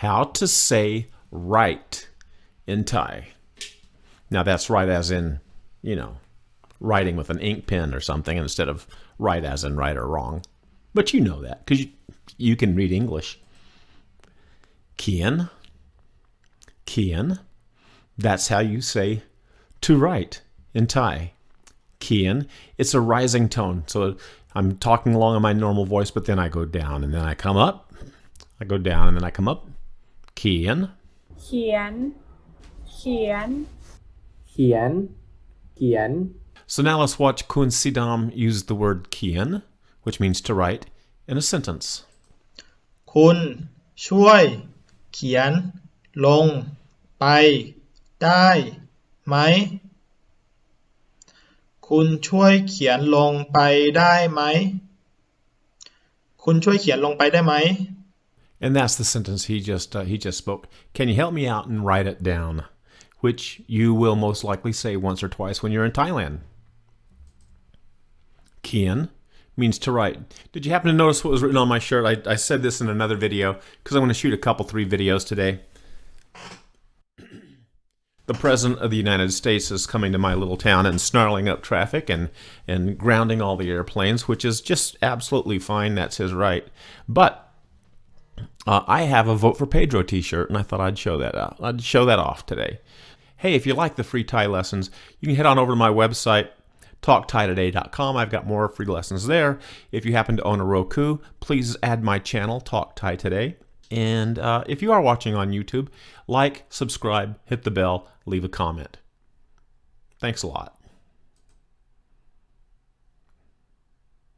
how to say right in Thai. Now that's right as in, you know, writing with an ink pen or something instead of right as in right or wrong. But you know that because you can read English. Kien. Kien. That's how you say to write in Thai. Kien. It's a rising tone. So I'm talking along in my normal voice, but then I go down and then I come up. I go down and then I come up. Kien. เขียน เขียน เขียน เขียน So now let's watch Kun Sidam use the word kien, which means to write, in a sentence. คุณช่วยเขียนลงไปได้ไหมคุณช่วยเขียนลงไปได้ไหมคุณช่วยเขียนลงไปได้ไหม And that's the sentence he just spoke. Can you help me out and write it down? Which you will most likely say once or twice when you're in Thailand. Kien means to write. Did you happen to notice what was written on my shirt? I said this in another video because I'm going to shoot three videos today. The President of the United States is coming to my little town and snarling up traffic and grounding all the airplanes, which is just absolutely fine. That's his right. But I have a Vote for Pedro t-shirt, and I thought I'd show that out. I'd show that off today. Hey, if you like the free Thai lessons, you can head on over to my website, talkthai.com. I've got more free lessons there. If you happen to own a Roku, please add my channel, Talk Thai Today. And if you are watching on YouTube, like, subscribe, hit the bell, leave a comment. Thanks a lot.